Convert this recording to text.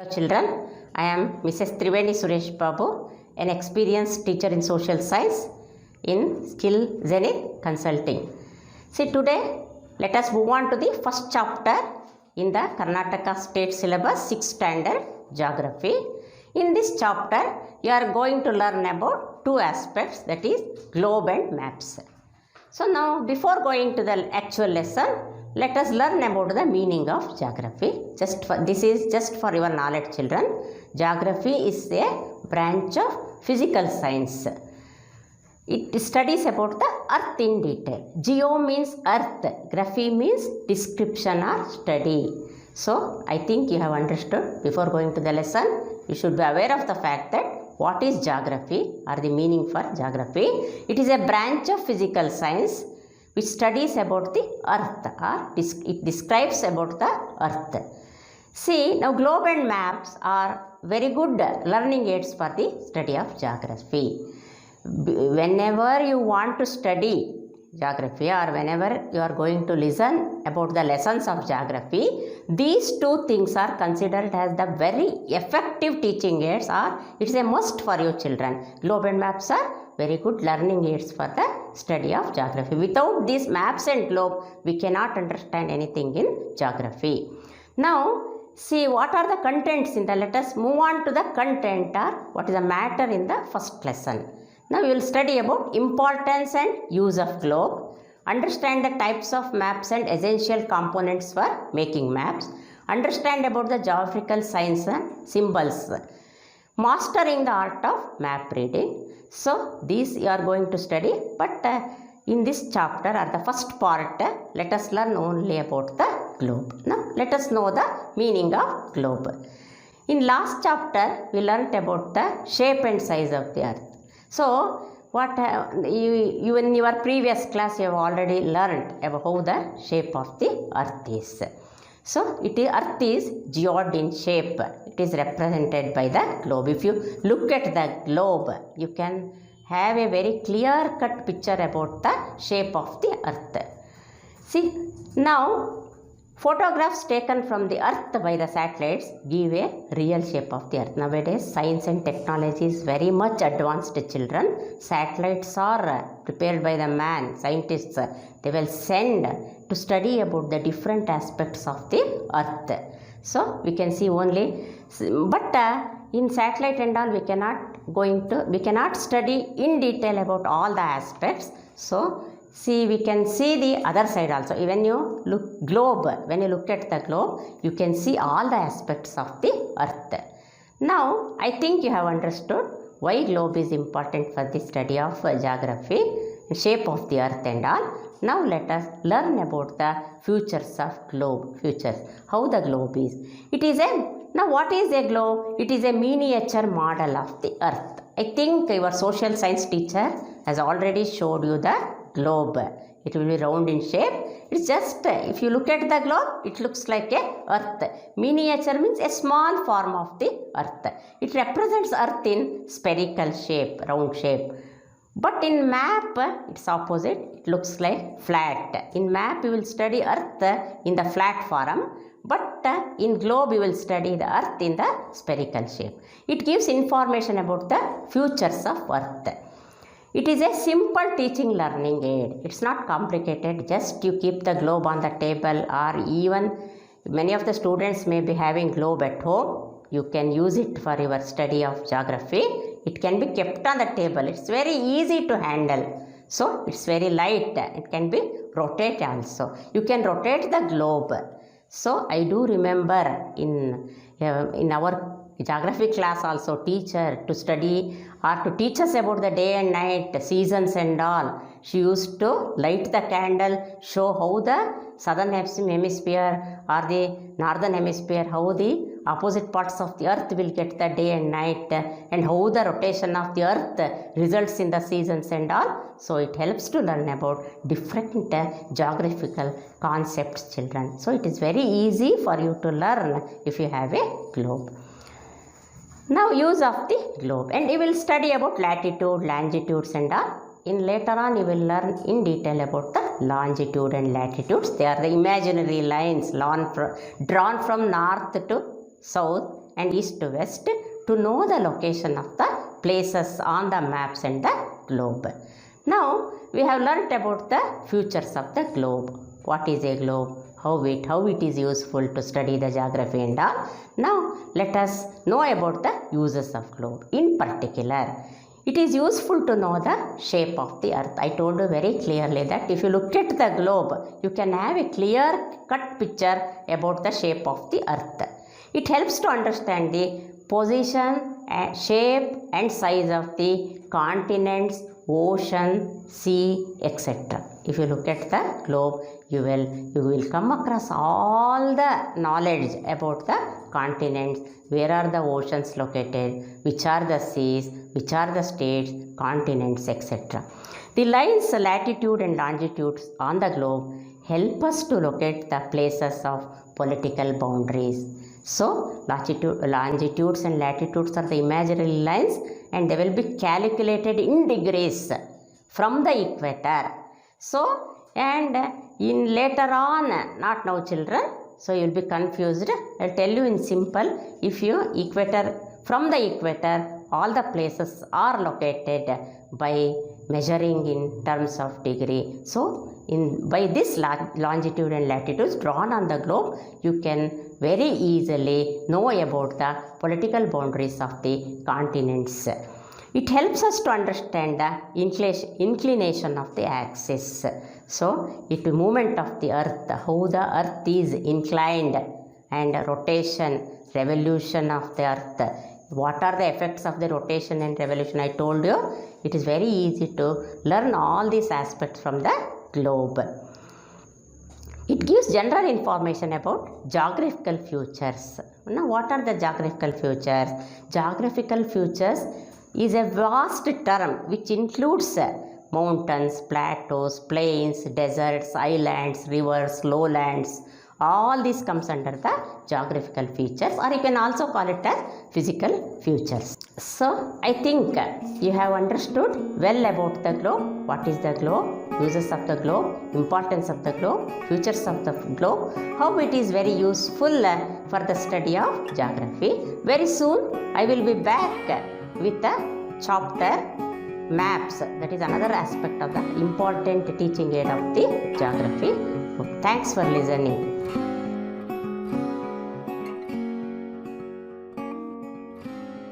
Hello children, I am Mrs. Triveni Suresh Babu, an experienced teacher in social science in Skill Zenith Consulting. See today let us move on to the first chapter in the Karnataka State Syllabus 6th Standard Geography. In this chapter you are going to learn about two aspects, that is globe and maps. So now before going to the actual lesson, let us learn about the meaning of geography. This is just for your knowledge children. Geography is a branch of physical science. It studies about the earth in detail. Geo means earth, graphy means description or study. So I think you have understood. Before going to the lesson, you should be aware of the fact that what is geography or the meaning for geography. It is a branch of physical science which studies about the earth, or it describes about the earth. See, now globe and maps are very good learning aids for the study of geography. Whenever you want to study geography or whenever you are going to listen about the lessons of geography, these two things are considered as the very effective teaching aids, or it's a must for you children. Globe and maps are very good learning aids for the study of geography. Without these maps and globe, we cannot understand anything in geography. Now, see what are the contents in the, let us move on to the content, or what is the matter in the first lesson. Now, we will study about importance and use of globe, understand the types of maps and essential components for making maps, understand about the geographical signs and symbols, mastering the art of map reading. So, these you are going to study, but in this chapter or the first part, let us learn only about the globe. Now, let us know the meaning of globe. In last chapter, we learnt about the shape and size of the earth. So, what you in your previous class you have already learnt about how the shape of the earth is. So, earth is geode in shape. It is represented by the globe. If you look at the globe, you can have a very clear-cut picture about the shape of the earth. See, now photographs taken from the earth by the satellites give a real shape of the earth. Nowadays, science and technology is very much advanced, children. Satellites are prepared by the man, scientists. They will send to study about the different aspects of the earth. So, we can see only, but in satellite and all we cannot study in detail about all the aspects. So, see, we can see the other side also. When you look at the globe, you can see all the aspects of the earth. Now, I think you have understood why globe is important for the study of geography, shape of the earth and all. Now, let us learn about the features of globe, how the globe is. Now, what is a globe? It is a miniature model of the earth. I think your social science teacher has already showed you the globe. It will be round in shape. It's just, if you look at the globe, it looks like a earth. Miniature means a small form of the earth. It represents earth in spherical shape, round shape. But in map, it's opposite. It looks like flat. In map, you will study earth in the flat form. But in globe, you will study the earth in the spherical shape. It gives information about the features of earth. It is a simple teaching learning aid. It's not complicated. Just you keep the globe on the table, or even many of the students may be having globe at home. You can use it for your study of geography. It can be kept on the table. It's very easy to handle. So, it's very light. It can be rotated also. You can rotate the globe. So, I do remember in our geography class also, teacher to study or to teach us about the day and night, seasons and all. She used to light the candle, show how the southern hemisphere or the northern hemisphere, how the opposite parts of the earth will get the day and night, and how the rotation of the earth results in the seasons and all. So, it helps to learn about different geographical concepts, children. So, it is very easy for you to learn if you have a globe. Now, use of the globe, and you will study about latitude, longitudes and all. In later on, you will learn in detail about the longitude and latitudes. They are the imaginary lines drawn from north to south and east to west to know the location of the places on the maps and the globe. Now we have learnt about the features of the globe. What is a globe? How it is useful to study the geography and all. Now let us know about the uses of globe. In particular, it is useful to know the shape of the earth. I told you very clearly that if you look at the globe, you can have a clear cut picture about the shape of the earth. It helps to understand the position, shape and size of the continents, ocean, sea, etc. If you look at the globe, you will come across all the knowledge about the continents, where are the oceans located, which are the seas, which are the states, continents, etc. The lines, latitude and longitudes on the globe help us to locate the places of political boundaries. So longitudes and latitudes are the imaginary lines, and they will be calculated in degrees from the equator. So, and in later on, not now children, so you will be confused. I will tell you in simple, if you from the equator, all the places are located by measuring in terms of degree. So by this longitude and latitudes drawn on the globe, you can very easily know about the political boundaries of the continents. It helps us to understand the inclination of the axis. So, the movement of the earth, how the earth is inclined, and rotation, revolution of the earth. What are the effects of the rotation and revolution? I told you, it is very easy to learn all these aspects from the globe. It gives general information about geographical features. Now, what are the geographical features? Geographical features is a vast term which includes mountains, plateaus, plains, deserts, islands, rivers, lowlands. All this comes under the geographical features, or you can also call it as physical features. So, I think you have understood well about the globe. What is the globe? Uses of the globe, importance of the globe, features of the globe, how it is very useful for the study of geography. Very soon, I will be back with the chapter maps. That is another aspect of the important teaching aid of the geography. Thanks for listening.